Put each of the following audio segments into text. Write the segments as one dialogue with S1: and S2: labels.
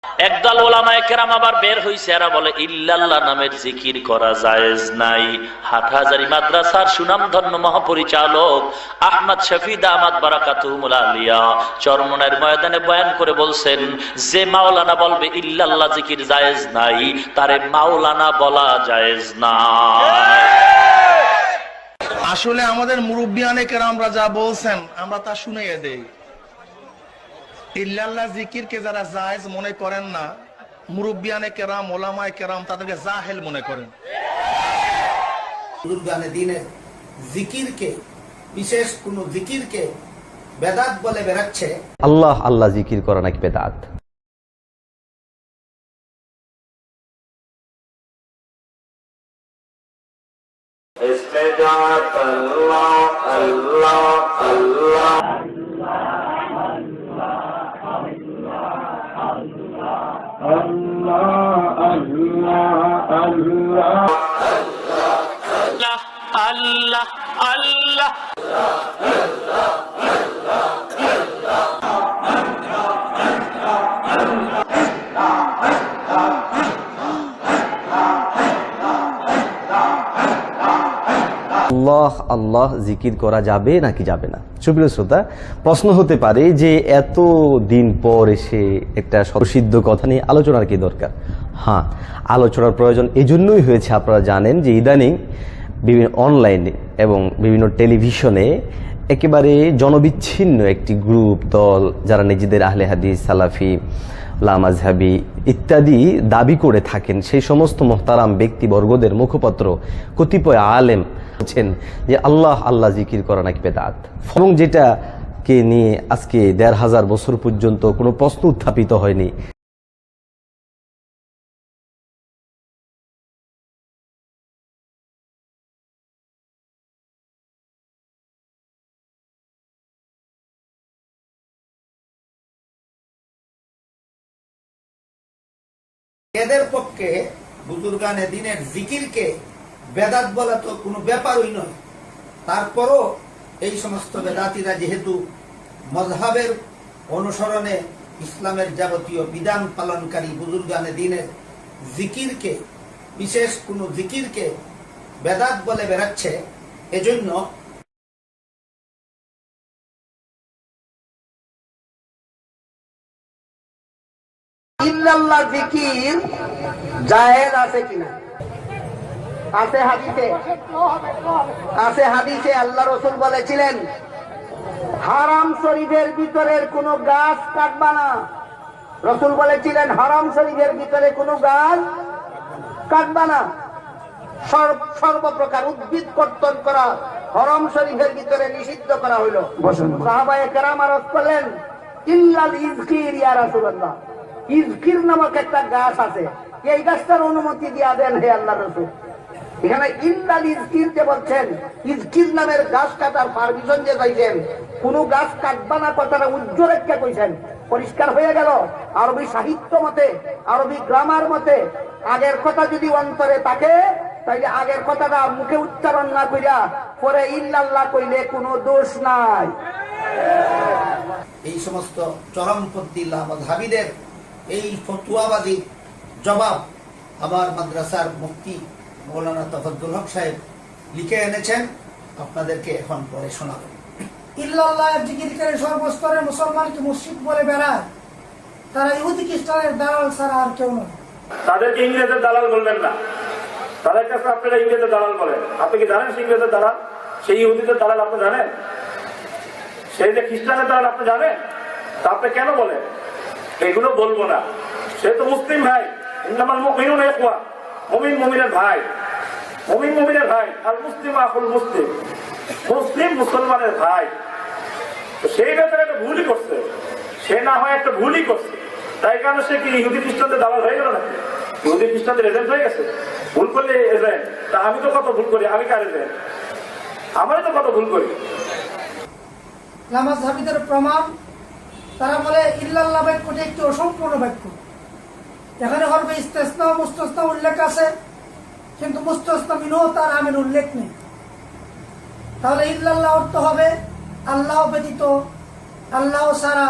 S1: একদল ওলামায়ে কেরাম আবার বের হইছে, এরা বলে ইল্লাল্লাহ নামের জিকির করা জায়েজ নাই। হাটহাজারী মাদ্রাসার সুনামধন্য মহাপরিচালক আহমদ শফি দামাত বারাকাতুহুল আলিয়া চরমনার ময়দানে বয়ান করে বলছেন, যে মাওলানা বলবে ইল্লাল্লাহ জিকির জায়েজ নাই, তারে মাওলানা বলা জায়েজ না।
S2: আসলে আমাদের মুরব্বিয়ানে কেরামরা যা বলছেন আমরা তা শুনিয়ে দেই। ইল্লাল্লাহ জিকিরকে যারা জায়েজ মনে করেন না, মুরব্বিয়ানে কেরাম, ওলামায়ে কেরাম তাদেরকে জাহেল মনে করেন।
S3: বুজুর্গানে দ্বীনের জিকিরকে, বিশেষ কোন জিকিরকে বেদাত বলে বেরাচ্ছে।
S4: আল্লাহ আল্লাহ জিকির করা নাকি বেদাত?
S1: আল্লাহ আল্লাহ
S4: আল্লাহ আল্লাহ জিকির করা যাবে নাকি যাবে না? সুপ্রিয় শ্রোতা, প্রশ্ন হতে পারে যে এত দিন পর এসে একটা প্রসিদ্ধ কথা নিয়ে আলোচনার কি দরকার? হ্যাঁ, আলোচনার প্রয়োজন এজন্যই হয়েছে। আপনারা জানেন যে ইদানিং বিভিন্ন অনলাইনে এবং বিভিন্ন টেলিভিশনে একেবারে জনবিচ্ছিন্ন একটি গ্রুপ, দল, যারা নিজেদের আহলে হাদিস, সালাফি, লামাজহাবি ইত্যাদি দাবি করে থাকেন, সেই সমস্ত মুহতারাম ব্যক্তিবর্গদের মুখপত্র কতিপয় আলেম বলছেন যে আল্লাহ আল্লাহ জিকির করা নাকি বেদাত, এবং যেটাকে নিয়ে আজকে ১৫০০ বছর পর্যন্ত কোনো প্রশ্ন উত্থাপিত হয়নি।
S3: এদের পক্ষে বুজুর্গানে দ্বীনের জিকিরকে বেদাত বলা তো কোনো ব্যাপারই নয়। তারপরও এই সমস্ত বেদাতীরা যেহেতু মযহাবের অনুসরণে ইসলামের যাবতীয় বিধান পালনকারী বুজুর্গানে দ্বীনের জিকিরকে, বিশেষ কোনো জিকিরকে বেদাত বলে বেরাচ্ছে, এজন্য ইল্লাল্লাহ জিকির জায়েজ আছে কিনা? আছে হাদিসে আল্লাহ রাসূল বলেছিলেন, হারাম শরীফের ভিতরের কোন গাছ কাটবা না। রাসূল বলেছিলেন হারাম শরীফের ভিতরে কোন গাছ কাটবা না। সর্বপ্রকার উদ্ভিদ কর্তন করা হারাম শরীফের ভিতরে নিষিদ্ধ করা হইল। সাহাবায়ে কেরাম আরজ করলেন, ইল্লাল ইযকির ইয়া রাসূলুল্লাহ, ইযকির নামক একটা গাছ আছে, এই গাছটার অনুমতি দিয়া দেন হে আল্লাহর রাসূল। এখানে ইল্লাল ইযকির যে বলছেন, ইযকির নামের গাছ কাটার পারমিশন যে চাইছেন, কোন গাছ কাটবা না কথাটা উজ্জ্বল একটা কইছেন, পরিষ্কার হয়ে গেল। আরবি সাহিত্য মতে, আরবি গ্রামার মতে আগের কথা যদি অন্তরে থাকে, তাইলে আগের কথাটা মুখে উচ্চারণ না কইরা পরে ইল্লাল্লাহ কইলে কোনো দোষ নাই। এই সমস্ত চরমপন্থী লামাযহাবীদের এই ফতোয়াবাদী জবাব আমার মাদ্রাসার মুফতি মৌলানা তফাজ্জুল হক সাহেব লিখে এনেছেন, আপনাদেরকে এখন পরে শোনাবেন।
S5: ইল্লাল্লাহ জিকির করে সর্বস্তরের মুসলমানকে মুশরিক বলে বেড়ায়, তারা ইহুদি খ্রিস্টানের দালাল ছাড়া আর কেউ নয়।
S6: তাদেরকে ইংরেজের দালাল বলবেন না, তাদের কাছে আপনারা ইংরেজের দালাল বলেন। আপনি কি জানেন সেই ইংরেজের দালাল, সেই ইহুদিদের দালাল আপনি জানেন? সেই যে খ্রিস্টানের দালাল আপনি জানেন? তা আপনি কেন বলেন এগুলো বলবো না? সে তো মুসলিম ভাই, ইন্নামাল মুমিনুনা ইখওয়া, মুমিন মুমিনের ভাই, মুমিন মুমিনের ভাই, আর মুসলিম আখুল মুসলিম, মুসলিম মুসলমানের ভাই। তো সেই ব্যাপারে একটা ভুলই করছে, সে না হয় একটা ভুলই করছে, তাই কারণে সে কি ইহুদি খ্রিস্টানদের দালাল হয়ে গেল নাকি? ইহুদি খ্রিস্টানদের এজেন্ট হয়ে গেছে? ভুল করলে এজেন্ট, তা আমি তো কত ভুল করি, আমি কার এজেন্ট? আমারই তো কত ভুল করি।
S5: লামাযহাবীদের প্রমাণ, তারা বলে ইল্লাল্লাহ বাক্যটি একটি অসম্পূর্ণ বাক্য। এখানে হরফে ইস্তেসনা ও মুস্তাসনা উল্লেখ আছে, কিন্তু মুস্তাসনা মিনহু তার আমিন উল্লেখ নেই। তাহলে ইল্লাল্লাহ অর্থ হবে আল্লাহ ব্যতীত, আল্লাহ ছাড়া।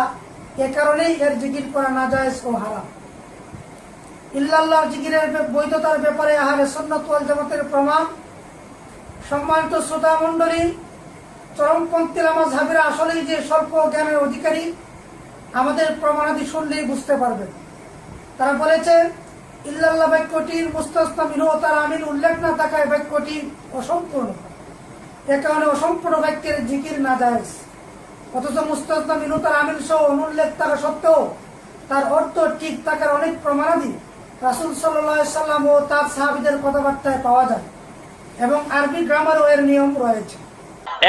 S5: এ কারণেই এর জিকির করা নাজায়েজ ও হারাম। ইল্লাল্লাহ জিকিরের বৈধতার ব্যাপারে আহলে সুন্নাত ওয়াল জামাতের প্রমাণ। সম্মানিত শ্রোতা মণ্ডলী, চরমপন্থী মাযহাবিরা আসলেই যে স্বল্প জ্ঞানের অধিকারী, আমাদের প্রমাণাদি শুনলেই বুঝতে পারবেন। তারা বলেছে ইল্লাল্লাহ বাক্যটির মুস্তাসনা মিনহু ও তার আমিন উল্লেখ না থাকায় বাক্যটি অসম্পূর্ণ। এ কারণে অসম্পূর্ণ বাক্যের জিকির নাজায়েজ। অথচ মুস্তাসনা মিনহু তার আমিন সহ অনুল্লেখ থাকা সত্ত্বেও তার অর্থ ঠিক থাকার অনেক প্রমাণাদি রাসূল সাল্লাল্লাহু আলাইহি সাল্লাম ও তার সাহাবীদের কথাবার্তায় পাওয়া যায় এবং আরবি গ্রামারও এর নিয়ম রয়েছে।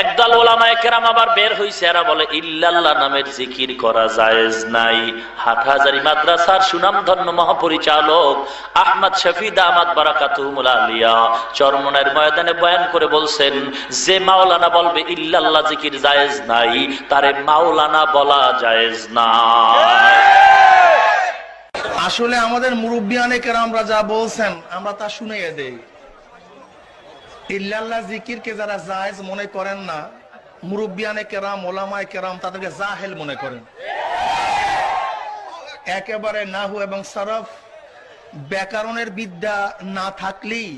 S1: একদল ওলামায়ে কেরাম আবার বের হইছে, এরা বলে ইল্লাল্লাহ নামের জিকির করা জায়েজ নাই। হাটহাজারী মাদ্রাসার সুনামধন্য মহাপরিচালক আহমদ শফি দামাত বারাকাতুহুল আলিয়া চরমনাইর ময়দানে বয়ান করে বলছেন, যে মাওলানা বলবে ইল্লাল্লাহ জিকির জায়েজ নাই, তারে মাওলানা বলা জায়েজ নাই।
S2: আসলে আমাদের মুরব্বিয়ানে কেরামরা যা বলছেন আমরা তা শুনিয়ে দেই। ইল্লাল্লাহ জিকিরকে যারা জায়েজ মনে করেন না, মুরব্বিয়ানে কেরাম ওলামায়ে কেরাম তাদেরকে জাহেল মনে করেন। একেবারে নাহু এবং সরফ ব্যাকরণের বিদ্যা না থাকলেই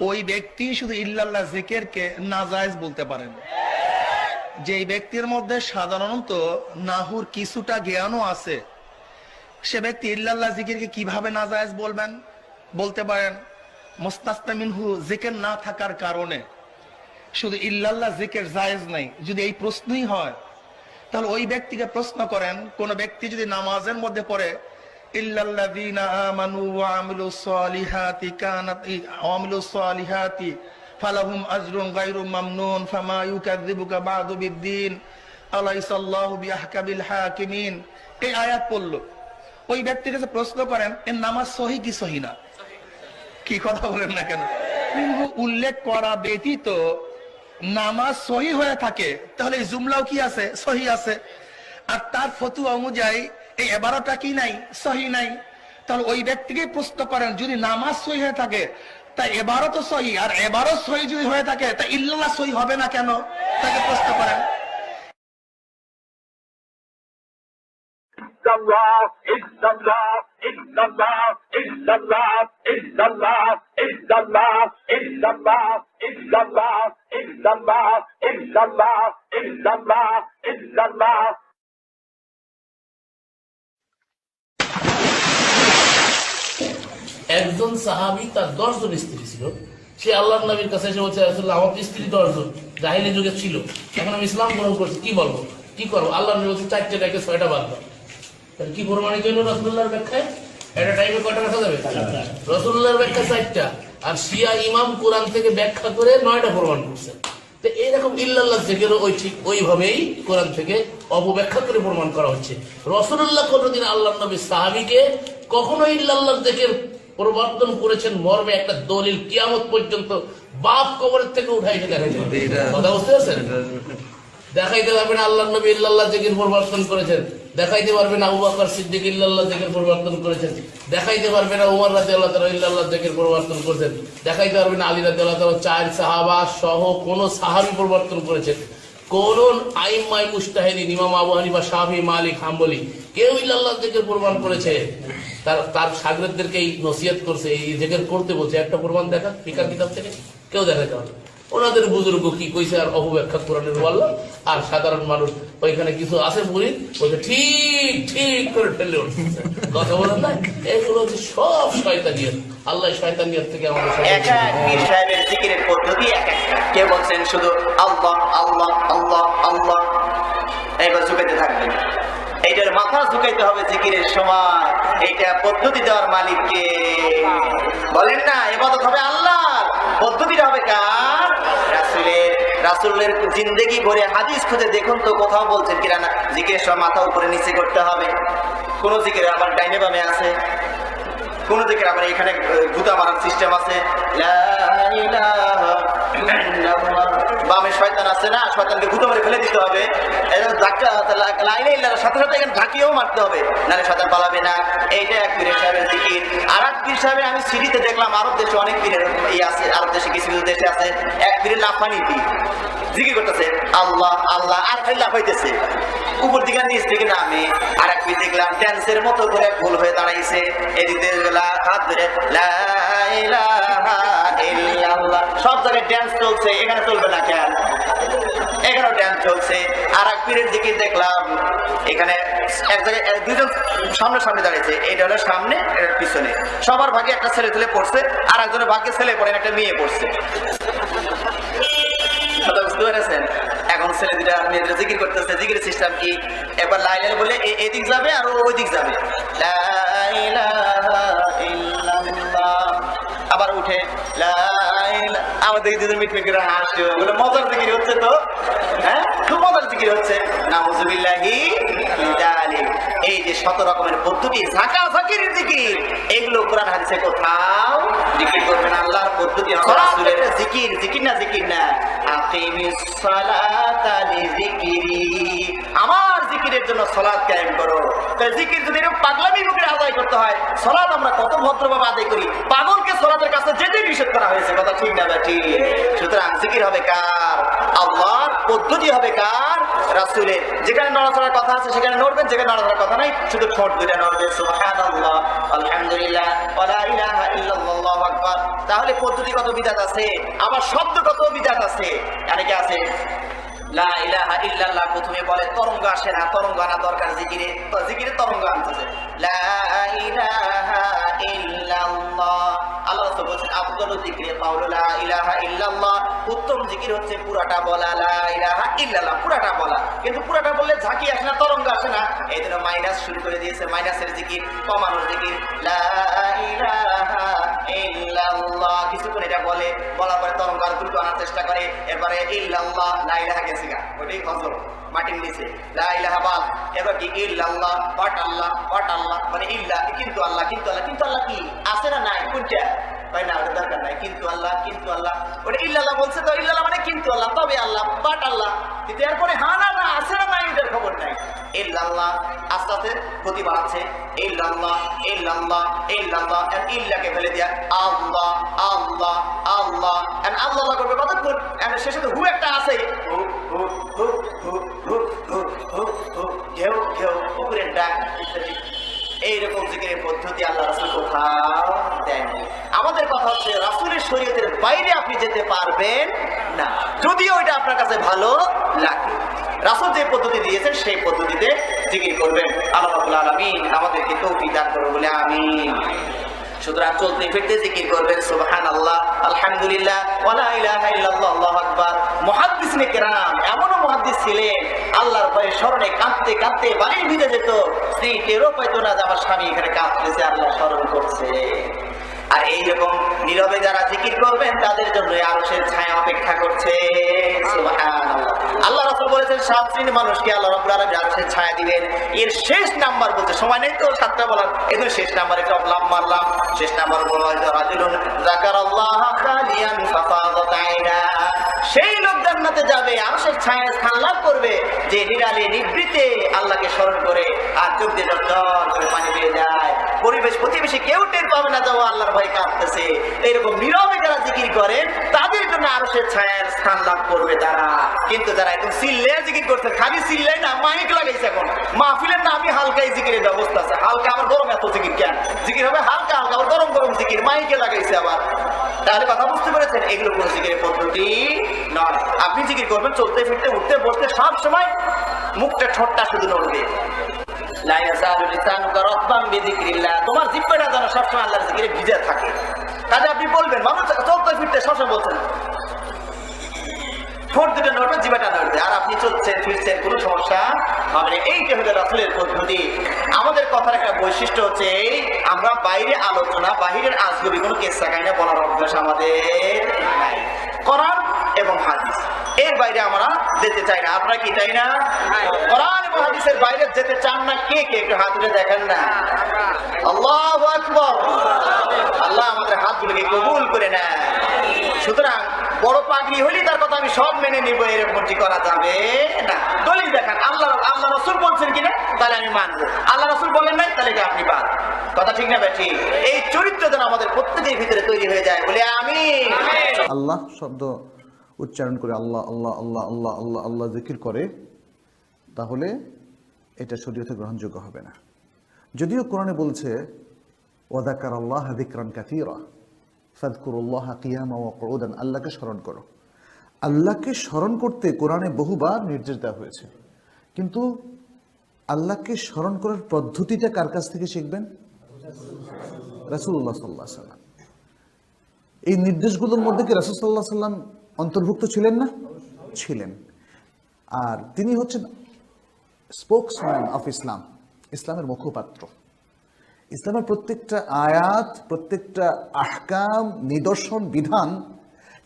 S2: ওই ব্যক্তি শুধু ইল্লাল্লাহ জিকিরকে নাজায়েজ বলতে পারেন। যেই ব্যক্তির মধ্যে সাধারণত নাহুর কিছুটা জ্ঞানও আছে, সে ব্যক্তি ইল্লাল্লাহ জিকিরকে কিভাবে নাজায়েজ বলতে পারেন? মুস্তাসনা মিনহু জিকির না থাকার কারণে শুধু ইল্লাল্লাহ জিকির জায়েজ নাই। যদি এই প্রশ্নই হয়, তাহলে ওই ব্যক্তিকে প্রশ্ন করেন, কোন ব্যক্তি যদি নামাজের মধ্যে পড়ে ইল্লাল্লাযীনা আমানু ওয়া আমিলুস সালিহাতি ফালাহুম আজরুন গায়রু মামনুন ফামা ইউকাযযিবুকা বা'দু বিদ্দীন আলাইসাল্লাহু বিআহকামিল হাকিমিন, এই আয়াত পড়লো। ওই ব্যক্তির কাছে প্রশ্ন করেন, এর নামাজ সহি কি সহি না? কি কথা বলেন না কেন? উল্লেখ করা ব্যতীত নামাজ সহি হয়ে থাকে, তাহলে এই জুমলাও কি আছে? সহি আছে। আর তার ফতোয়া অনুযায়ী এই এবারটা কি নাই? সহি নাই। তাহলে ওই ব্যক্তিকে প্রশ্ন করেন, যদি নামাজ সহি হয়ে থাকে তা এবারও তো সহি, আর এবারও সহি যদি হয়ে থাকে তা ইল্লাল্লাহ সহি হবে না কেন? তাকে প্রশ্ন করেন।
S7: একজন সাহাবী তার 10 জন স্ত্রী ছিল, সে আল্লাহর নবীর কাছে এসে বলছে, রাসূলুল্লাহ আমার স্ত্রী 10 জন, জাহিলি যুগে ছিল, এখন আমি ইসলাম গ্রহণ করছি, কি বলবো, কি করবো? আল্লাহর নবী বলছে 4টে ডাকে 6টা বাদ দাও। তাহলে কি প্রমাণিত হলো রাসূলুল্লাহর ব্যাখ্যায়? একটা টাইমে কয়টা রাখা যাবে? রাসূলুল্লাহর ব্যাখ্যা 4টা, আর শিয়া ইমাম কোরআন থেকে ব্যাখ্যা করে 9টা প্রমাণ করছে। তো এইরকম ইল্লাল্লাহ জিকিরও ওই ঠিক ওইভাবেই কোরআন থেকে অপব্যাখ্যা করে প্রমাণ করা হচ্ছে। রাসূলুল্লাহ কোনদিন আল্লাহর নবী সাহাবীকে কখনো ইল্লাল্লাহ জিকির প্রবর্তন করেছেন মর্মে একটা দলিল কিয়ামত পর্যন্ত বাপ কবরের থেকে উঠাইতে দেখাইতে কথা বুঝতে পারছেন? দেখাইতে পারবেন আল্লাহর নবী ইল্লাল্লাহ জিকির প্রবর্তন করেছেন, দেখাইতে পারবেন আবু বকর সিদ্দিক ইল্লাল্লাহ জিকির প্রবর্তন করেছেন, দেখাইতে পারবেন ওমর রাদিয়াল্লাহু তাআলা ইল্লাল্লাহ জিকির প্রবর্তন করেছেন, দেখাইতে পারবেন আলী রাদিয়াল্লাহু তাআলা 4 সাহাবা সহ কোন সাহাবী প্রবর্তন করেছেন? কোন আইম্মায়ে মুজতাহিদিন ইমাম আবু হানিফা, শাফি, মালিক, হাম্বলি কেউ ইল্লাল্লাহ জিকির প্রমাণ করেছে? তার শাগিরদেরকে এই নসিহত করছে, এই জিকির করতে বলছে, একটা প্রমাণ দেখা ফিকাহ কিতাব থেকে? কেউ দেখাতে পারে? ওনাদের বুজুর্গ কি কইছে আর অপব্যাখ্যা কোরআনের বলল, আর সাধারণ মানুষ ওইখানে কিছু আছে মুরিদ ওইটা ঠিক ঠিক করে ঠেলে উঠছে। কথা বলেন না, এগুলো হচ্ছে সব শয়তানিয়ত। আল্লাহ শয়তানিয়ত থেকে আমাদের
S8: পীর সাহেবের জিকিরের পদ্ধতি এক একটা। কেউ বলছেন শুধু আল্লাহ আল্লাহ আল্লাহ আল্লাহ, এইবার ঝুঁকাইতে থাকবেন। এইটার মাথা ঝুঁকাইতে হবে জিকিরের সময়। এইটা পদ্ধতি দেওয়ার মালিককে বলেন না, ইবাদত হবে আল্লাহর, পদ্ধতিটা হবে কার? রাসূলের জিন্দেগি ভরে হাদিস খুঁজে দেখুন তো কোথাও বলছেন কিনা না জিকিরের সময় মাথা উপরে নিচে করতে হবে। কোন জিকিরে আবার ডাইনে বামে আছে, কোন জিকিরে আবার এখানে গুতা মারার সিস্টেম আছে। লা ইলাহা বামে শয়তান আছে না, শয়তানকে গুঁতো মেরে ফেলে দিতে হবে, ধাক্কা লাইনে সাথে সাথে এখানে ধাক্কিয়েও মারতে হবে, নাহলে শয়তান পালাবে না। এইটা এক পীরের সাহেবের জিকির। আর এক পীর সাহেবের আমি সিঁড়িতে দেখলাম, আরব দেশে অনেক পীরের আছে, আরব দেশে কিছু কিছু দেশে আছে, এক পীরের লাফানি পীর জিকির করতেছে আল্লাহ আল্লাহ, আর খালি লাফাইতেছে উপর দিকে নিচ দিকে নামে। আর এক পীর দেখলাম ড্যান্সের মতো করে ভুল হয়ে দাঁড়াইছে, এদিকে হাত ধরে লা ইলাহা ইল্লাল্লাহ, সব জায়গায় ড্যান্স চলছে, এখানে চলবে না কেন? এখানেও ড্যান্স চলছে। আর এক পীরের জিকির দেখলাম এখানে এক জায়গায় দুজন সামনে সামনে দাঁড়িয়েছে, এইটা হলো সামনে, এটা পিছনে, সবার ভাগে একটা ছেলে তুলে পড়ছে, আর একজনের ভাগ্যে ছেলে পড়ে একটা মেয়ে পড়ছে। বুঝতে পেরেছেন? এখন ছেলে দুটা মেয়েদের জিকির করতেছে। জিকিরের সিস্টেম কি? এবার লাইলাহ বলে এদিক যাবে আর ওই দিক যাবে, লা ইলাহা ইল্লাল্লাহ, আবার উঠে লা ইলাহা, আমাদের দুজন মিটমিট করে হাসছে, বলে মজার জিকির হচ্ছে তো, হ্যাঁ খুব মজার জিকির হচ্ছে। নাউযুবিল্লাহি মিন যালিক। এই যে ১৭ রকমের পদ্ধতি ঝাঁকা ঝাঁকির জিকির, এগুলো কোরআন হাদিসে কোথাও জিকির করবেন। আল্লাহর পদ্ধতি রাসূলের জিকির, জিকির না জিকির না, আকিমিস সালাতা লিযিকরি, আমার জিকিরের জন্য সালাত কায়েম করো। তাহলে জিকির যদি এরকম পাগলামি মুখে আদায় করতে হয়, সালাত আমরা কত ভদ্রভাবে আদায় করি, পাগলকে সালাতের কাছে যেতে নিষেধ করা হয়েছে, কথা ঠিক না ঠিক? সুতরাং জিকির হবে কার? আল্লাহর পদ্ধতি হবে কার? রাসূলের। যেখানে নড়াচড়ার কথা আছে সেখানে নড়বেন, যেখানে নড়াচড়ার কথা নাই শুধু ঠোঁট দুইটা নড়বে, সুবহানাল্লাহ আলহামদুলিল্লাহ ওয়ালা ইলাহা ইল্লাল্লাহু আল্লাহু আকবার। তাহলে পদ্ধতিগত বিধাত আছে, আবার শব্দগত বিধাত আছে। অনেকে আছে লা ইলাহা ইল্লাল্লাহ প্রথমে বলে তরঙ্গ আসে না, তরঙ্গ আনা দরকার জিকিরে, তো জিকিরে তরঙ্গ আনতেছে। লা ইলাহা ইল্লাল্লাহ, আল্লাহ রাসূল বলেছেন আফদালুল যিকরি কাউলু লা ইলাহা ইল্লাল্লাহ, উত্তম জিকির হচ্ছে পুরাটা বলা লা ইলাহা ইল্লাল্লাহ, পুরাটা বলা। কিন্তু পুরাটা বললে ঝাঁকি আসে না, তরঙ্গ আসে না, এই জন্য মাইনাস শুরু করে দিয়েছে, মাইনাসের জিকির, কমানোর জিকির। লা ইলাহা ইল্লাল্লাহ কিছুক্ষণ এটা বলে, বলার পরে তরঙ্গ আর দ্রুত আনার চেষ্টা করে, এরপরে ইল্লাল্লাহ, লা ইলাহা গেছে গা, ওটাই হজর মাটির নিচে, লা ইলাহা বাদ, এবার কি ইল্লাল্লাহ বাট আল্লাহ, বাট আল্লাহ মানে ইল্লাহ, কিন্তু আল্লাহ, কিন্তু আল্লাহ, কিন্তু আল্লাহ কি আছে না নাই? কোনটা ভাই না, ওটা দরকার নাই, কিন্তু আল্লাহ, কিন্তু আল্লাহ, ওটা ইল্লাল্লাহ বলছে তো, ইল্লাল্লাহ মানে কিন্তু আল্লাহ, তবে আল্লাহ, বাট আল্লাহ, কিন্তু এরপরে হা না না আছে না নাই এটার খবর নাই। ইল্লাল্লাহ আস্তে আস্তে গতি বাড়াচ্ছে, ইল্লাল্লাহ ইল্লাল্লাহ ইল্লাল্লাহ, ইল্লাহকে ফেলে দিয়া আল্লাহ আল্লাহ আল্লাহ, আল্লাহ করবে কতক্ষণ? শেষে তো হু একটা আছে, হু হু হু হু হু হু হু হু, ঘেউ ঘেউ, কুকুরের ডাক ইত্যাদি। এইরকম জিকিরের পদ্ধতি আল্লাহ রাসূল কোথাও দেয়নি। আমাদের কথা হচ্ছে রাসূলের শরীয়তের বাইরে আপনি যেতে পারবেন না, যদিও এটা আপনার কাছে ভালো লাগে। রাসূল যে পদ্ধতি দিয়েছেন সেই পদ্ধতিতে জিকির করবেন। আল্লাহ রাব্বুল আলামিন আমাদেরকে তৌফিক দান করুন বলে আমিন। সুতরাং চলতে ফিরতে জিকির করবেন সুবহানাল্লাহ আলহামদুলিল্লাহ ওয়ালা ইলাহা ইল্লাল্লাহ আল্লাহু আকবার। মুহাদ্দিসিনে কেরাম এমনও মুহাদ্দিস ছিলেন, আল্লাহর ভয়ে স্মরণে কাঁদতে কাঁদতে বাড়ির ভিতরে যেত, স্ত্রী টেরও পাইতো না যে আমার স্বামী এখানে কাঁদতেছে, আল্লাহ স্মরণ করছে। আর এইরকম নীরবে যারা জিকির করবেন তাদের জন্য আরশের ছায়া অপেক্ষা করছে, সুবহানাল্লাহ। আল্লাহ রাসূল বলেছেন 7 শ্রেণীর মানুষকে আল্লাহ রাব্বুল আলামিন আরশের ছায়া দিবেন। এর শেষ নাম্বার বলতে সময় নেই তো 7টা বলার, এজন্য শেষ নাম্বারে টপ লাভ মারলাম। শেষ নাম্বার বলা হয়তো রাজুলুন যাকারাল্লাহ খালিয়ান ফাফাদাত আইনা, সেই লোক জান্নাতে যাবে, আরশের ছায়ায় স্থান লাভ করবে যে নিরালে নিভৃতে আল্লাহকে স্মরণ করে আর চোখ দিয়ে ঝরঝর করে পানি বেয়ে যায়, পরিবেশ প্রতিবেশী কেউ টের পাবে না যাওয়া আল্লাহর ভয় কাঁদতেছে। এইরকম নীরবে যারা জিকির করেন তাদের জন্য আরশের ছায়ার স্থান লাভ করবে তারা। কিন্তু যারা একদম চিল্লে জিকির করছে, খালি চিল্লাই না, মাইক লাগাইছে, এখন মাহফিলের নামে হালকাই জিকিরের ব্যবস্থা আছে, হালকা আবার গরম, এত জিকির কেন? জিকির হবে হালকা হালকা, আবার গরম গরম জিকির মাইকে লাগাইছে আবার। তাহলে কথা বুঝতে পেরেছেন, এগুলো কোন জিকিরের পদ্ধতি নয়। আপনি জিকির করবেন চলতে ফিরতে উঠতে বসতে, সব সময় মুখটা ঠোঁটটা শুধু নড়বে। তোমার জিহ্বাটা যেন সবসময় আল্লাহর জিকিরে ভিজে থাকে। কাজে আপনি বলবেন, মানুষ চলতে ফিরতে সবসময় বলছেন, ঠোঁট দুটো নড়বে, জিহ্বাটা নড়বে, আর আপনি চলছেন ফিরছেন, কোনো সমস্যা হবে না। এইটা হলো রাসূলের পদ্ধতি। আমাদের কথার একটা বৈশিষ্ট্য হচ্ছে আমরা বাইরে আলোচনা, বাহিরের আজগবি কোনো কেসা কাহিনী বলার অভ্যাস আমাদের নাই। কোরআন এবং হাদিস এর বাইরে আমরা যেতে চাই না। আপনারা কি চাই না? কোরআন এবং হাদিসের বাইরে যেতে চান না? কে কে একটু হাত তুলে দেখেন না। আল্লাহু আকবার। আল্লাহ আমাদের হাতগুলোকে কবুল করে নেয়। সুতরাং বড় পাগড়ি হইলে তার কথা আমি সব মেনে নিব, এরকমটি করা যাবে না। দলিল দেখান, আল্লাহ রাসূল বলছেন কিনা, তাহলে আমি মানবো। আল্লাহ রাসূল বলেন নাই, তাহলে এটা আপনি বাদ। কথা ঠিক না বেঠি? এই চরিত্র যেন আমাদের প্রত্যেকের ভিতরে তৈরি হয়ে যায়, বলে আমিন।
S9: আল্লাহ শব্দ উচ্চারণ করে আল্লাহ আল্লাহ আল্লাহ আল্লাহ আল্লাহ আল্লাহ জিকির করে, তাহলে এটা শরীয়তে গ্রহণযোগ্য হবে না। যদিও কোরআনে বলছে ওয়াযাকারাল্লাহ যিকরান কাসীরা ফাযকুরুল্লাহ কিয়ামা ওয়া কুউদান, আল্লাহকে স্মরণ করো। আল্লাহকে স্মরণ করতে কোরআনে বহুবার নির্দেশ দেওয়া হয়েছে, কিন্তু আল্লাহকে স্মরণ করার পদ্ধতিটা কার কাছ থেকে শিখবেন? রাসূলুল্লাহ সাল্লাল্লাহু আলাইহি ওয়াসাল্লাম। এই নির্দেশগুলোর মধ্যে কি রাসূল সাল্লাল্লাহু আলাইহি ওয়াসাল্লাম অন্তর্ভুক্ত ছিলেন না? ছিলেন। আর তিনি হচ্ছেন স্পোকসম্যান অফ ইসলাম, ইসলামের মুখপাত্র। ইসলামের প্রত্যেকটা আয়াত, প্রত্যেকটা আহকাম, নিদর্শন, বিধান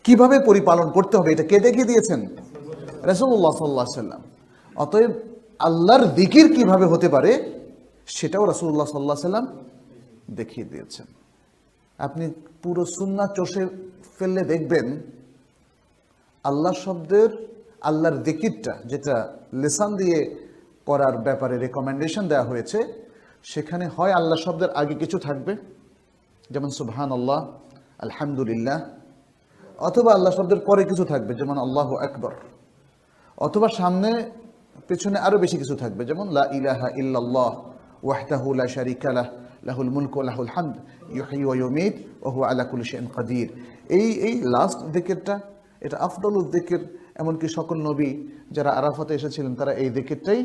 S9: কিভাবে পরিপালন করতে হবে এটা কে দেখিয়ে দিয়েছেন? রাসূলুল্লাহ সাল্লাল্লাহু আলাইহি ওয়াসাল্লাম। অতএব আল্লাহর যিকির কিভাবে হতে পারে সেটাও রাসূলুল্লাহ সাল্লাল্লাহু আলাইহি ওয়াসাল্লাম দেখিয়ে দিয়েছেন। আপনি পুরো সুন্নাহ চষে ফেললে দেখবেন আল্লাহ শব্দের, আল্লাহর যিকিরটা যেটা লিসান দিয়ে করার ব্যাপারে রেকমেন্ডেশন দেওয়া হয়েছে, সেখানে হয় আল্লাহ শব্দের আগে কিছু থাকবে, যেমন সুবহানাল্লাহ, আলহামদুলিল্লাহ, অথবা আল্লাহ শব্দের পরে কিছু থাকবে, যেমন আল্লাহু আকবার, অথবা সামনে পেছনে আরো বেশি কিছু থাকবে, যেমন লা ইলাহা ইল্লাল্লাহ ওয়াহদাহু লা শারীকা লাহ লাহুল মুলকু ওয়া লাহুল হামদ ইউহয়ী ওয়া ইউমীত ওয়া হুয়া আলা কুল্লি শাইইন কাদির। এই লাস্ট যিকিরটা, এটা আফদলুল যিকির। এমনকি সকল নবী যারা আরাফাতে এসেছিলেন তারা এই যিকিরটাই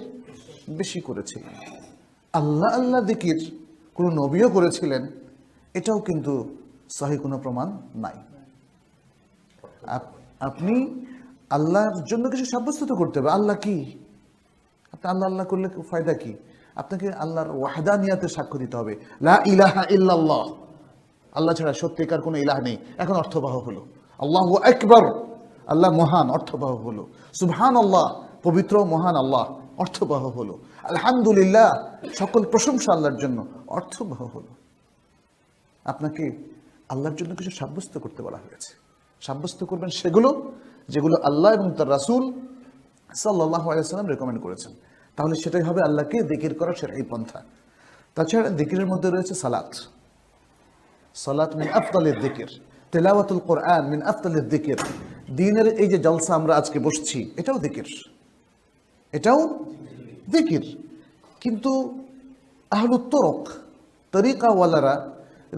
S9: বেশি করেছিলেন। আল্লাহ আল্লাহ যিকির কোন নবীও করেছিলেন, এটাও কিন্তু সহিহ কোনো প্রমাণ নাই। আপনি আল্লাহর জন্য কিছু সাব্যস্ত করতে হবে। আল্লাহ কি? আপনি আল্লাহ আল্লাহ করলে ফায়দা কি? আপনাকে আল্লাহর ওয়াহদানিয়াতের সাক্ষ্য দিতে হবে। লা ইলাহা ইল্লাল্লাহ, আল্লাহ ছাড়া সত্যিকার কোনো ইলাহ নেই, এখন অর্থবহ হলো। আল্লাহু আকবার, আল্লাহ মহান, অর্থবহ হলো। সুবহানাল্লাহ, পবিত্র মহান আল্লাহ, অর্থবহ হলো। আলহামদুলিল্লাহ, সকল প্রশংসা আল্লাহর জন্য, অর্থবহ হলো। আপনাকে আল্লাহর জন্য কিছু সাব্যস্ত করতে বলা হয়েছে। সাব্যস্ত করবেন সেগুলো যেগুলো আল্লাহ এবং তার রাসূল সাল্লাল্লাহু আলাইহি ওয়াসাল্লাম রেকমেন্ড করেছেন, তাহলে সেটাই হবে আল্লাহকে যিকির করার সেরাই পন্থা। তাছাড়া যিকিরের মধ্যে রয়েছে সালাত। সালাত মিন আফদালিল যিকির, তিলাওয়াতুল কোরআন মিন আফদালিল যিকির। দ্বীনের এই যে জলসা আমরা আজকে বসছি, এটাও যিকির, এটাও যিকির। কিন্তু আহলুত তরক, তরিকাওয়ালারা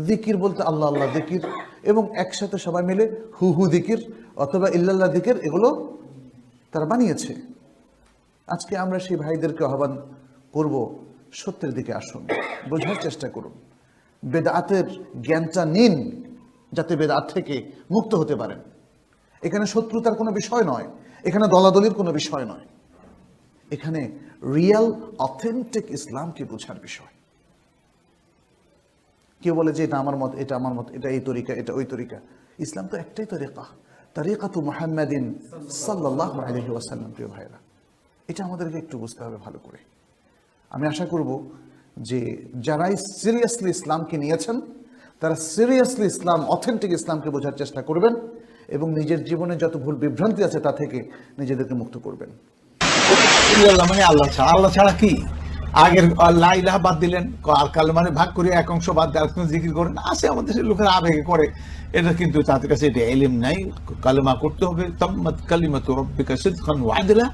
S9: যিকির বলতে আল্লাহ আল্লাহ যিকির এবং একসাথে সবাই মিলে হু হু যিকির অথবা ইল্লাল্লাহ যিকির, এগুলো তারা বানিয়েছে। আজকে আমরা সেই ভাইদেরকে আহ্বান করব, সত্যের দিকে আসুন, বোঝার চেষ্টা করুন, বেদাতের জ্ঞানটা নিন, যাতে বেদাত থেকে মুক্ত হতে পারেন। এখানে শত্রুতার কোনো বিষয় নয়, এখানে দলাদলির কোনো বিষয় নয়, এখানে রিয়েল অথেন্টিক ইসলামকে বোঝার বিষয়। কেউ বলে যে এটা আমার মত, এটা আমার মত, এটা এই তরিকা, এটা ওই তরিকা। ইসলাম তো একটাই তরিকা, তরিকাতু মুহাম্মাদিন সাল্লাল্লাহু আলাইহি ওয়াসাল্লাম। প্রিয় ভাইরা, এটা আমাদেরকে একটু বুঝতে হবে ভালো করে। আমি আশা করব যে যারাই সিরিয়াসলি ইসলামকে নিয়েছেন তারা সিরিয়াসলি ইসলাম, অথেন্টিক ইসলামকে বোঝার চেষ্টা করবেন এবং নিজের জীবনে যত ভুল বিভ্রান্তি আছে তা থেকে নিজেদেরকে মুক্ত করবেন।
S10: মানে আল্লাহ ছাড়া, আল্লাহ ছাড়া কি? আগের লা ইলাহা বাদ দিলেন, আর কালেমারে ভাগ করে এক অংশ বাদ দিয়ে আরেক জিকির করেন। আছে আমাদের দেশের লোকেরা আবেগে করে এটা, কিন্তু তাদের কাছে এটা ইলম নাই। কালেমা করতে হবে, তাম্মাত কালিমাতু রাব্বিকা সিদকান ওয়া আদলা।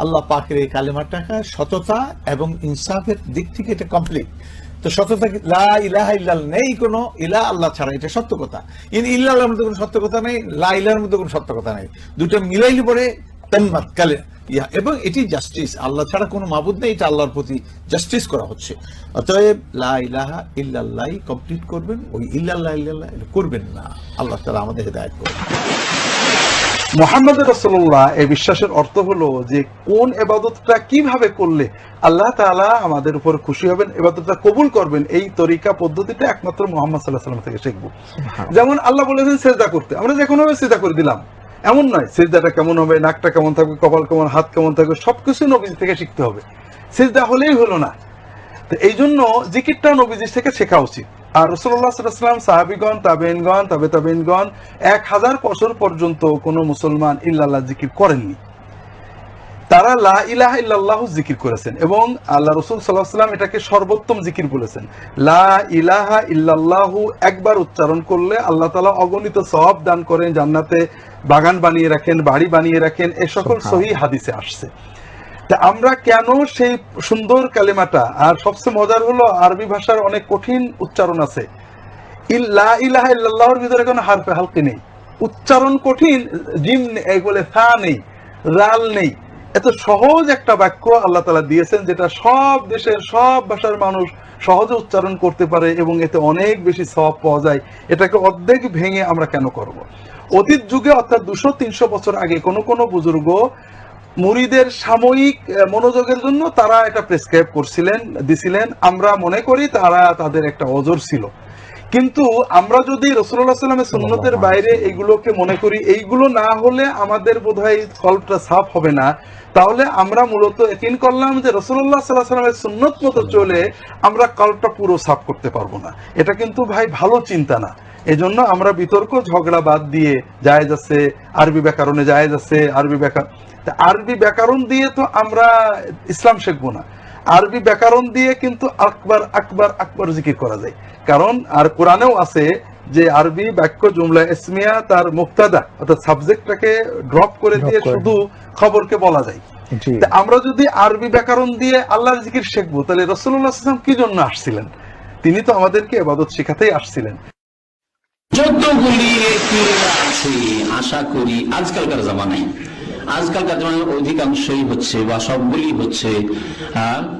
S10: আল্লাহ পাকের এই কালেমাটাকে সততা এবং ইনসাফের দিক থেকে এটা কমপ্লিট। তো সততা, লা ইলাহা ইল্লাল্লাহ, নেই কোনো ইলাহ আল্লাহ ছাড়া, এটা সত্য কথা। ইল্লাল্লাহর মধ্যে কোনো সত্য কথা নেই, লা ইলাহার মধ্যে কোনো সত্য কথা নেই। দুটো মিলাইলে পরে তাম্মাত কালে এবং এটি জাস্টিস। আল্লাহ ছাড়া কোনো মাবুদ নেই, এটা আল্লাহর প্রতি জাস্টিস করা হচ্ছে। অতএব লা ইলাহা ইল্লাল্লাহ কমপ্লিট করবেন, ওই ইল্লাল্লাহ ইল্লাল্লাহ করবেন না। আল্লাহ তাআলা আমাদের হেদায়েত করুন।
S11: মুহাম্মদ রাসূলুল্লাহ এই বিশ্বাসের অর্থ হলো যে কোন ইবাদতটা কিভাবে করলে আল্লাহ তাআলা আমাদের উপর খুশি হবেন, ইবাদতটা কবুল করবেন, এই তরিকা পদ্ধতিটা একমাত্র মুহাম্মদ সাল্লাল্লাহু আলাইহি ওয়াসাল্লাম থেকে শিখব। যেমন আল্লাহ বলেছেন সিজদা করতে, আমরা যে কোনো ভাবে সিজদা করে দিলাম এমন নয়। সিজদাটা কেমন হবে, নাকটা কেমন থাকবে, কপাল কেমন, হাত কেমন থাকবে, সবকিছু নবীজি থেকে শিখতে হবে। সিজদা হলেই হলো না। তো এই জন্য জিকিরটাও নবীজির থেকে শেখা উচিত। আর রাসূলুল্লাহ সাল্লাল্লাহু আলাইহি ওয়াসাল্লাম, সাহাবীগণ, তাবেঈনগণ, তাবেঈনগণ 1000 বছর পর্যন্ত কোনো মুসলমান ইল্লাল্লাহ জিকির করেননি। তারা লা ইলাহা ইল্লাল্লাহু জিকির করেছেন এবং আল্লাহ রাসূল সাল্লাল্লাহু আলাইহি ওয়াসাল্লাম এটাকে সর্বোত্তম জিকির বলেছেন। লা ইলাহা ইল্লাল্লাহু একবার উচ্চারণ করলে আল্লাহ তাআলা অগণিত সওয়াব দান করেন, জান্নাতে বাগান বানিয়ে রাখেন, বাড়ি বানিয়ে রাখেন, এই সকল সহিহ হাদিসে আসছে। তা আমরা কেন সেই সুন্দর কালেমাটা, আর সবচেয়ে মজার হলো আরবি ভাষার অনেক কঠিন উচ্চারণ আছে, লা ইলাহা ইল্লাল্লাহর ভিতরে কোনো হারফে হালকি নেই, উচ্চারণ কঠিন, জিম বলে ফা নেই, রাল নেই। এত সহজ একটা বাক্য আল্লাহ তাআলা দিয়েছেন যেটা সব দেশের সব ভাষার মানুষ সহজে উচ্চারণ করতে পারে এবং এতে অনেক বেশি সওয়াব পাওয়া যায়। এটাকে অর্ধেক ভেঙে আমরা কেন করব? অতীত যুগে অর্থাৎ 200-300 বছর আগে কোনো বুজুর্গ মুরিদের সাময়িক মনোযোগের জন্য তারা এটা প্রেসক্রাইব দিছিলেন। আমরা মনে করি তারা তাদের একটা ওজর ছিল। কিন্তু আমরা যদি রাসূলুল্লাহ সাল্লাল্লাহু আলাইহি ওয়াসাল্লামের সুন্নতের বাইরে এইগুলোকে মনে করি, এইগুলো না হলে আমাদের বোধহয় কলবটা সাফ হবে না, তাহলে আমরা মূলত ইয়াকিন করলাম যে রাসূলুল্লাহ সাল্লাল্লাহু আলাইহি ওয়াসাল্লামের সুন্নত মতো চলে আমরা কলবটা পুরো সাফ করতে পারবো না। এটা কিন্তু ভাই ভালো চিন্তা না। এজন্য আমরা বিতর্ক ঝগড়া বাদ দিয়ে, জায়েজ আছে আরবি ব্যাকরণে, জায়েজ আছে আরবি ব্যাকরণ দিয়ে তো আমরা ইসলাম শিখবো না। আরবি ব্যাকরণ দিয়ে কিন্তু আকবার আকবার আকবার জিকির করা যায়। কারণ আর কোরআনেও আছে যে আরবি বাক্য জুমলা ইসমিয়া তার মুক্তাদা অর্থাৎ সাবজেক্টটাকে ড্রপ করে দিয়ে শুধু খবরকে বলা যায়। আমরা যদি আরবি ব্যাকরণ দিয়ে আল্লাহর জিকির শিখবো, তাহলে রাসূলুল্লাহ সাল্লাল্লাহু আলাইহি ওয়াসাল্লাম কি জন্য আসছিলেন? তিনি তো আমাদেরকে ইবাদত শেখাতেই আসছিলেন।
S12: যতগুলি আছে আশা করি আজকালকার জামানায় অধিকাংশই হচ্ছে বা সবগুলি হচ্ছে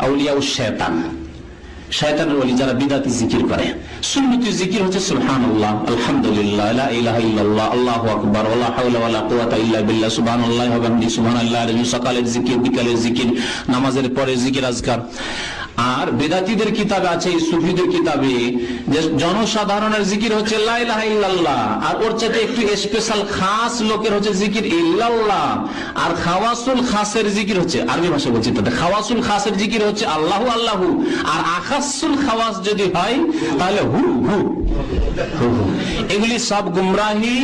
S12: আউলিয়া ও শয়তানের ওলি, যারা বিদাতি জিকির করে। সুন্নতি জিকির হচ্ছে সুবহানাল্লাহ, আলহামদুলিল্লাহ, লা ইলাহা ইল্লাল্লাহ, আল্লাহু আকবার, ওয়া লা হাওলা ওয়া লা কুওয়াতা ইল্লা বিল্লাহ, সুবহানাল্লাহি ওয়া বিহামদিহি, সুবহানাল্লাহি আযীম। সকালের জিকির, বিকালের জিকির, নামাজের পরে জিকির আজকার। আর বেদাতীদের কিতাবে আছে, এই সুফিদের কিতাবে, যে জনসাধারণের জিকির হচ্ছে লা ইলাহা ইল্লাল্লাহ, আর ওর চাইতে একটু স্পেশাল খাস লোকের হচ্ছে জিকির ইল্লাল্লাহ, আর খাওয়াসুল খাসের জিকির হচ্ছে, আরবি ভাষা বলছি তাতে, খাওয়াসুল খাসের জিকির হচ্ছে আল্লাহু আল্লাহু, আর আখাসুল খাওয়াস যদি হয় তাহলে হু হু হু। এগুলি সব গুমরাহি,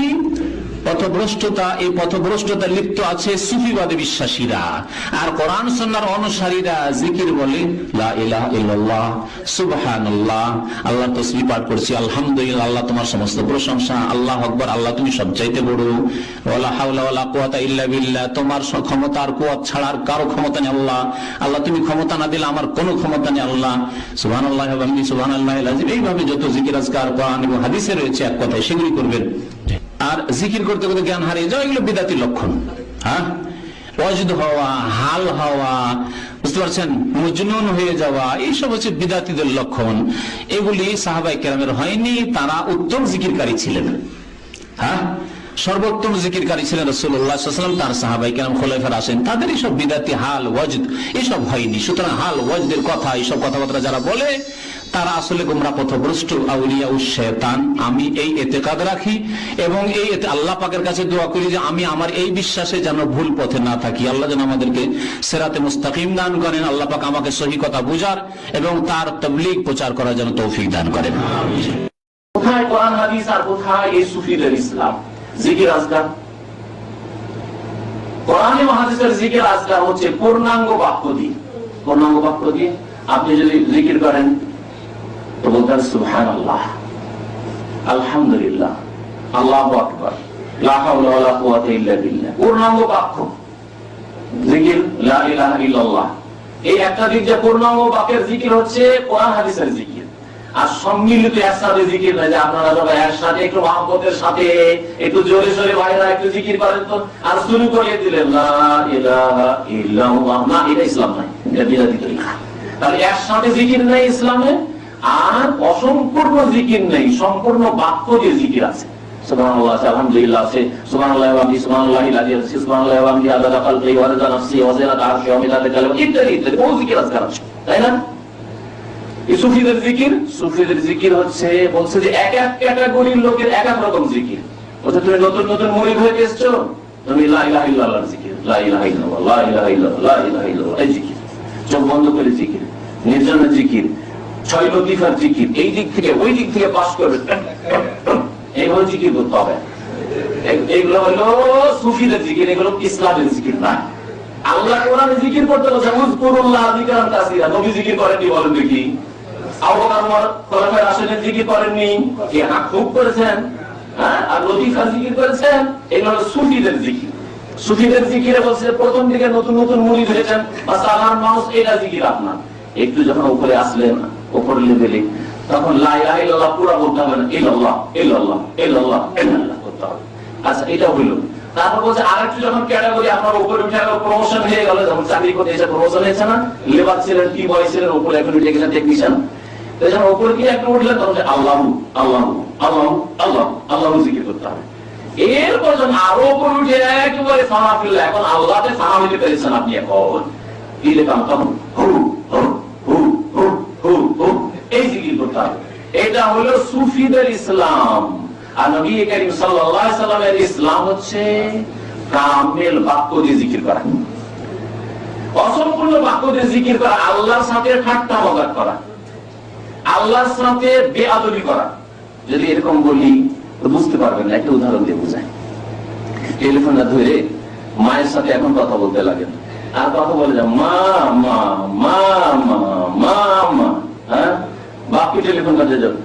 S12: পথভ্রষ্টতা। এই পথভ্রষ্টতা লিপ্ত আছে সুফিবাদী বিশ্বাসীরা। আর কোরআন সুন্নাহর অনুসারীরা জিকির বলে লা ইলাহা ইল্লাল্লাহ, সুবহানাল্লাহ, আল্লাহ তাসবিহ পাঠ করছি, আলহামদুলিল্লাহ, আল্লাহ তোমার সমস্ত প্রশংসা, আল্লাহু আকবার, আল্লাহ তুমি সবচাইতে বড়, ওয়ালা হাওলা ওয়ালা কুওয়াতা ইল্লা বিল্লাহ, তোমার ক্ষমতা আর কুওয়াত ছাড়া আর কারো ক্ষমতা নেই আল্লাহ, আল্লাহ তুমি ক্ষমতা না দিলে আমার কোনো ক্ষমতা নেই আল্লাহ, সুবহানাল্লাহি ওয়া বিহামদিহি, সুবহানাল্লাহিল আযীম। এইভাবে যত জিকির আজকার কোরআন এবং হাদিসে রয়েছে এক কথায় সেগুলি করবেন। আর জিকির করতে করতে জ্ঞান হারিয়ে যাওয়া, এগুলো বিদাতির লক্ষণ। হ্যাঁ, ওয়াজদ হওয়া, হাল হওয়া, বুঝতে পারছেন, মজনুন হয়ে যাওয়া, এইসব হচ্ছে বিদাতিদের লক্ষণ। এগুলি সাহাবায়ে কেরামের হয়নি, তারা উত্তম জিকিরকারী ছিলেন। হ্যাঁ, সর্বোত্তম জিকিরকারী ছিলেন রাসূলুল্লাহ সাল্লাল্লাহু আলাইহি ওয়াসাল্লাম, তার সাহাবায়ে কেরাম, খোলাফায়ে রাশিদিন, তাদের এইসব বিদাতি হাল ওয়াজদ এসব হয়নি। সুতরাং হাল ওয়াজদের কথা, এইসব কথাবার্তা যারা বলে তারা আসলে গোমরা পথভ্রষ্ট, আউলিয়া ও শয়তান। আমি এই ইতিকাদ রাখি এবং এই আল্লাহ পাকের কাছে দোয়া করি যে আমি আমার এই বিশ্বাসে যেন ভুল পথে না থাকি। আল্লাহ যেন আমাদেরকে সিরাতে মুস্তাকিম দান করেন, আল্লাহ পাক আমাকে সহি কথা বুঝার এবং তার তাবলীগ প্রচার করার জন্য তৌফিক দান করেন।
S7: কোথায় কোরআন হাদিস আর কোথায় এই সুফিদের ইসলাম? জিকির আজকার, কোরআন এবং হাদিসের জিকির আজকার হচ্ছে পূর্ণাঙ্গ বাক্য দিয়ে। পূর্ণাঙ্গ বাক্য দিয়ে আপনি যদি জিকির করেন তো বলতেন সুবহানাল্লাহ, আলহামদুলিল্লাহ, আল্লাহু আকবার, লা হাওলা ওয়া লা কুওয়াতা ইল্লা বিল্লাহ। পূর্ণাঙ্গ বাক্য জিকির লা ইলাহা ইল্লাল্লাহ। এই একটা দিক যে পূর্ণাঙ্গ বাক্যের জিকির হচ্ছে কোরআন হাদিসের জিকির। আর সম্মিলিত একসাথে জিকির না, যে আপনারা সবাই একসাথে একটু মহব্বতের সাথে একটু জোরে সোরে ভাইরা একটু জিকির করেন তো, আর শুরু করে দিলেন লা ইলাহা ইল্লাল্লাহ, না, এটা ইসলাম নয়, এটা বিদাতি তরিকা। তাহলে একসাথে জিকির নেই ইসলামে, আর অসম্পূর্ণ জিকির নেই, সম্পূর্ণ বাক্য দিয়ে জিকির আছে। সুবহানাল্লাহ আছে, আলহামদুলিল্লাহ আছে, সুবহানাল্লাহি ওয়া বিহামদিহি, সুবহানাল্লাহিল আযীম আছে, সুবহানাল্লাহি ওয়া বিহামদিহি, আদাদা খালকিহি ওয়া রিদা নাফসিহি ওয়া জিনাতা আরশিহি ওয়া মিদাদা কালামিহি, ইত্যাদি ইত্যাদি বহু জিকির আজকার আছে, তাই না? এই সুফিদের জিকির হচ্ছে, বলছে যে এক এক ক্যাটাগরির লোকের এক এক রকম জিকির। বলছে তুমি নতুন নতুন মুরিদ হয়ে এসেছো, তুমি লা ইলাহা ইল্লাল্লাহর জিকির, লা ইলাহা ইল্লাল্লাহ, লা ইলাহা ইল্লাল্লাহ, লা ইলাহা ইল্লাল্লাহ, এই জিকির। চোখ বন্ধ করে জিকির, নির্জনে জিকির,
S12: ছয় লতিফার জিকির, এই দিক থেকে ওই দিক থেকে পাস করবে, এইভাবে জিকির করতে হবে। এগুলো হলো সুফিদের জিকির, এগুলো ইসলামের জিকির না। আল্লাহ কোরআনে জিকির করতে বলছে উযকুরুল্লাহ যিকরান কাসীরা, নবী জিকির করেননি বলেন দেখি? আবু বকর ওমর খোলাফায়ে রাশিদিন জিকির করেননি? কি খুব করেছেন? হ্যাঁ, আর লতিফা জিকির করেছেন। এগুলো হলো সুফিদের জিকির। সুফিদের জিকিরে বলছে প্রথম দিকে নতুন নতুন মুরিদ হয়েছেন বা সাধারণ মানুষ, এটা জিকির আপনার। একটু যখন উপরে আসলেন, উপর লেভেলে, তখন লা ইলাহা ইল্লাল্লাহ পুরো বলতে হবে না, ইল্লাল্লাহ ইল্লাল্লাহ ইল্লাল্লাহ ইল্লাল্লাহ করতে হবে। আচ্ছা, এটা হইলো। তারপর বলছে আরেকটু যখন ক্যাটাগরি আপনার উপরে উঠে গেল, প্রমোশন হয়ে গেল, যখন চাকরি করতে এসে প্রমোশন হয়েছে না, লেবার ছিলেন, কি বয় ছিলেন, উপরে এখন উঠে গেছেন টেকনিশিয়ান, যখন উপরে গিয়ে একটু উঠলেন তখন আল্লাহ আল্লাহ আল্লাহ আল্লাহ আল্লাহ জিকির করতে হবে। এরপর যখন আরো উপরে উঠে একেবারে ফানা ফিরলে, এখন আল্লাহতে ফানা হইতে পেরেছেন আপনি, এখন কি লেখাম তখন হু হু হু হু হু হু, এই জিকির করতে হবে। এটা হলো সুফিদের ইসলাম। আর নবী করিম সাল্লাল্লাহু আলাইহি সাল্লামের ইসলাম হচ্ছে কামেল বাক্য দিয়ে জিকির করা, অসম্পূর্ণ বাক্য দিয়ে জিকির করা, আল্লাহর সাথে ঠাট্টা মজাক করা, আল্লাহর সাথে বেআদবি করা। যদি এরকম বলি তো বুঝতে পারবেন না, একটা উদাহরণ দিয়ে বোঝায়। টেলিফোনটা ধরে মায়ের সাথে এখন কথা বলতে লাগেন, আর কথা বলে যান মা মা মা মা মা মা, হ্যাঁ, বাপকে টেলিফোন কাটে যান,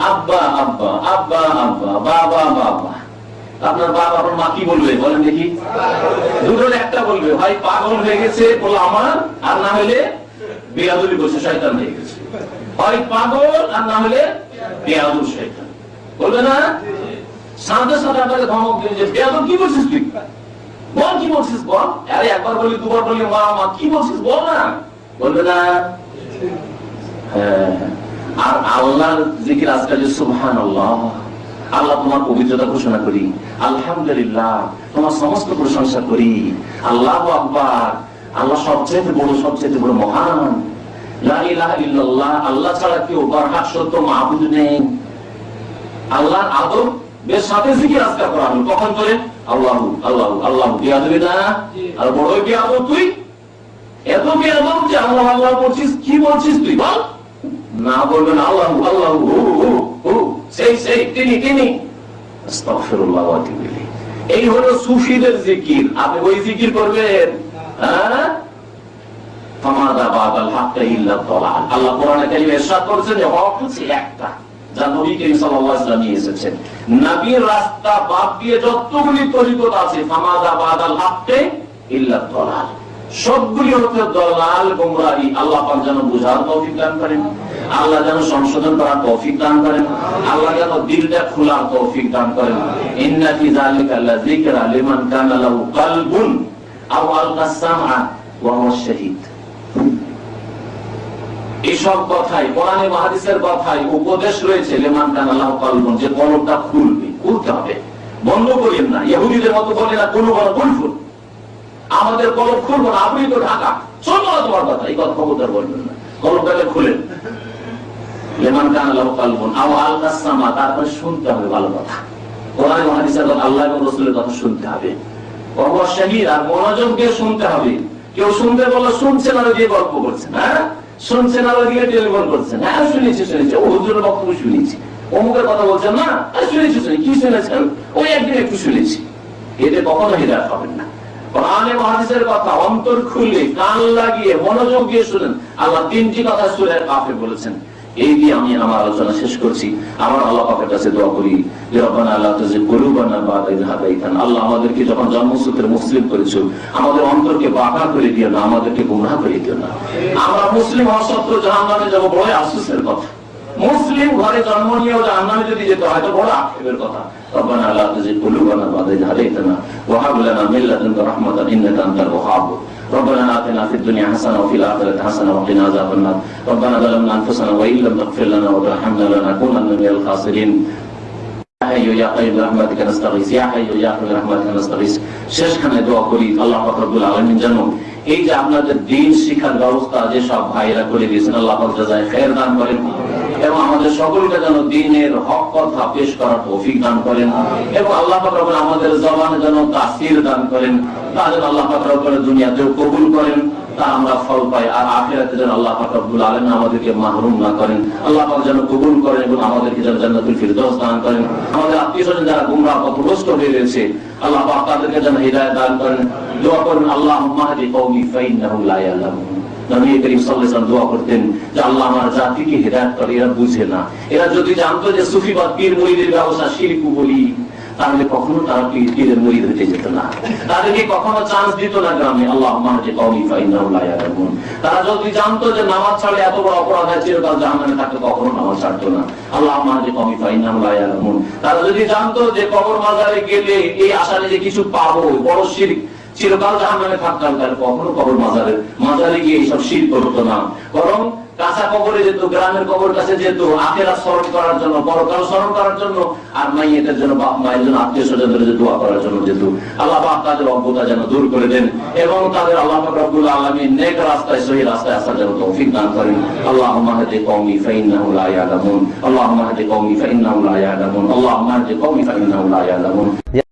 S12: আব্বা আব্বা আব্বা আব্বা বাবা বাবা। আপনার বাবা আপনার মা কি বলবে বলেন দেখি? দুটোর একটা বলবে, ভাই পাগল হয়ে গেছে বলো আমার, আর না হলে বেয়াদবি করছে, শয়তান হয়ে গেছে। হয় পাগল আর না হলে বেয়াদব শয়তান, বলবে না? সাথে সাথে আপনাকে ধমক দিন যে বেয়াদব কি বলছিস তুই, বল কি বলছিস বল। আরে একবার বললি দুবার বললি মা মা, কি বলছিস বল না, বলবে না? হ্যাঁ। আর আল্লাহর জিকির আজকাল সুবহানাল্লাহ, আল্লাহ তোমার পবিত্রতা ঘোষণা করি, আলহামদুলিল্লাহ তোমার সমস্ত প্রশংসা করি, আল্লাহু আকবার, আল্লাহ সবচেয়ে বড়, সবচেয়ে বড় মহান, লা ইলাহা ইল্লাল্লাহ, আল্লাহ ছাড়া কেউ বরহাক সত্য মাবুদ নেই। আল্লাহর আদব বের সাথে জিকির আজকাল করা হলো, কখন করে আল্লাহু আল্লাহু আল্লাহু। বেয়াদবি না? আর বড় বেয়াদব তুই, এত বেয়াদব যে আল্লাহ আল্লাহ বলছিস, কি বলছিস তুই বল না, বলবেন আল্লাহু আল্লাহু সেই সেই তিনি তিনি। আস্তাগফিরুল্লাহ ওয়া আতুবু ইলাইহি। এই হলো সুফিদের জিকির। আপনি ওই জিকির করবেন, হ্যাঁ, ফামাদা বাদাল হাক্কা ইল্লা দালাল। আল্লাহ কোরআনে কারিমে ইরশাদ করেছেন যে হক হচ্ছে একটা, যা নবী করিম সাল্লাল্লাহু আলাইহি ওয়াসাল্লাম নিয়ে এসেছেন। নবীর রাস্তা বাদ দিয়ে যতগুলি তরিকত আছে, ফামাদা বাদাল হাক্কা ইল্লা দালাল, সবগুলি হচ্ছে দলাল, গোমরাহি। আল্লাহ পাক যেন বুঝার তৌফিক দান করেন, আল্লাহ যেন সংশোধন করার তৌফিক দান করেন, আল্লাহ যেন দিলটা খোলার তৌফিক দান করেন। ইন্না ফি যালিকা লাযিকরা লিমান কানা লাহু কলবুন আও আলকাস সামআ ওয়া হুয়া শাহীদ। এইসব কথাই কোরআনে হাদিসের কথাই উপদেশ রয়েছে, লিমান কানা লাহু কলবুন, যে কলবটা খুলবে, খুলতে হবে, বন্ধ করেন না। ইহুদিদের মতো বলে না কোন বড় কুলফুল, আমাদের কলব খুলবো না, আপনি তো ঢাকা, শোনো না তোমার কথা, এই কথা খবরদার বলবেন না। কলবটাকে খুলেন, লিমান কানা লাহু কলবুন আও আলকাস সামআ, তারপর শুনতে হবে ভালো কথা, কোরআন ও হাদিসের কথা, আল্লাহ এবং রাসূলের কথা শুনতে হবে। ওয়া হুয়া শাহীদ, আর মনোযোগ দিয়ে শুনতে হবে। কেউ শুনতে বললে শুনছেন আর দিয়ে গল্প করছেন, হ্যাঁ, শুনছেন আর দিয়ে টেলিফোন করছেন, হ্যাঁ শুনেছি শুনেছি, ও হুজুরের বক্তব্য শুনেছি, অমুকের কথা বলছেন না, শুনেছি শুনেছি, কি শুনেছেন ওই একদিন একটু শুনেছি, এতে কখনো হিদায়াত পাবেন না। কোরআনে ও হাদিসের কথা অন্তর খুলে কান লাগিয়ে মনোযোগ দিয়ে শুনেন। আল্লাহ তিনটি কথা সূরা কাফে বলেছেন। এই দিয়ে আমি আমার আলোচনা শেষ করছি। আমার আল্লাহ পাকের কাছে দোয়া করি, রব্বানা লা তুযিগ কুলুবানা বা'দা ইয হাদাইতানা। আল্লাহ আমাদেরকে যখন জন্মসূত্রে মুসলিম করেছো, আমাদের অন্তরকে বাঁকা করে দিও না, আমাদেরকে গুমরাহ করে দিও না। আমরা মুসলিম হওয়া সত্ত্বেও জাহান্নামে যাব, বড় আফসোসের কথা। মুসলিম ঘরে জন্ম নিয়েও জাহান্নামে যদি যেতে হয় তো বড় আক্ষেপের কথা। রব্বানা লা তুযিগ কুলুবানা বা'দা ইয হাদাইতানা ওয়া হাব লানা মিন লাদুনকা রাহমাতান ইন্নাকা আনতাল ওয়াহ্হাব। ربنا آتنا في الدنيا حسنة وفي الآخرة حسنة وقنا عذاب النار. ربنا ظلمنا أنفسنا وإن لم تغفر لنا وترحمنا لنكونن من الخاسرين. يا حي يا قيوم برحمتك نستغيث يا حي يا قيوم برحمتك نستغيث. শেষখানে দোয়া করি আল্লাহ পাক রব্বুল আলামিন যেন এই যে আপনাদের দ্বীন শিক্ষার ব্যবস্থা যে সব ভাইরা করে দিয়েছেন, আল্লাহ পাক জাযায়ে খায়ের দান করেন। এবং আমাদের সকলকে যেন দ্বীনের হক কথা পেশ করার তৌফিক দান করেন এবং আল্লাহ পাক রব্বুল আমাদের জবানে যেন তাসির দান করেন, তা যেন আল্লাহ পাক রব্বুল দুনিয়াতেও কবুল করেন, তা আমরা ফল পাই, আর আখিরাতে যেন আল্লাহ পাক রব্বুল আলামিন আমাদেরকে মাহরুম না করেন। আল্লাহ পাক যেন কবুল করেন এবং আমাদেরকে যেন জান্নাতুল ফিরদৌস দান করেন। আমাদের আত্মীয়স্বজন যারা গুমরাহ পথভ্রষ্ট হয়ে রয়েছে, আল্লাহ পাক তাদেরকে যেন হিদায়াত দান করেন। দোয়া করেন, আল্লাহুম্মা হাদি কওমি ফাইন্নাহুম লা ইয়ালামুন। নবী করিম সাল্লাল্লাহু আলাইহি ওয়াসাল্লাম দোয়া করতেন যে আল্লাহ আমার জাতিকে হিদায়াত করে, এরা বুঝে না। এরা যদি জানতো যে সুফিবাদ পীর মুরিদের ব্যবসা শিরক বলি, তাহলে কখনো তারা পীরের মুরিদ হতে যেত না, তাদেরকে কখনো চান্স দিত না গ্রামে। আল্লাহুম্মা হাদি কওমি ফাইন্নাহুম লা ইয়ালামুন। তারা যদি জানতো যে নামাজ ছাড়লে এত বড় অপরাধ হয়, চিরকাল জাহান্নামে থাকলে কখনো নামাজ ছাড়তো না। আল্লাহুম্মা হাদি কওমি ফাইন্নাহুম লা ইয়ালামুন। তারা যদি জানতো যে কবর মাজারে গেলে এই আশায় যে কিছু পাবো, বড় শিরক, চিরকাল জাহান্নামে থাকতাম, তাহলে কখনো কবর মাজারে গিয়ে এইসব শিরক করতো না, বরং কাঁচা কবরে যেত, গ্রামের কবর কাছে যেত, আখিরাত স্মরণ করার জন্য, পরকাল স্মরণ করার জন্য, আর মাইয়েতের জন্য, বাপ মায়ের জন্য, আত্মীয় স্বজনদের জন্য দোয়া করার জন্য যেত। আল্লাহ পাক তাদের অজ্ঞতা যেন দূর করে দেন এবং তাদের আল্লাহ পাক রব্বুল আলামিন নেক রাস্তায়, সহি রাস্তায় আসার জন্য তৌফিক দান করেন। আল্লাহুম্মা হাদি কওমি ফাইন্নাহুম লা ইয়ালামুন। আল্লাহুম্মা হাদি কওমি ফাইন্নাহুম লা ইয়ালামুন। আল্লাহুম্মা হাদি কওমি ফাইন্নাহুম লা ইয়ালামুন।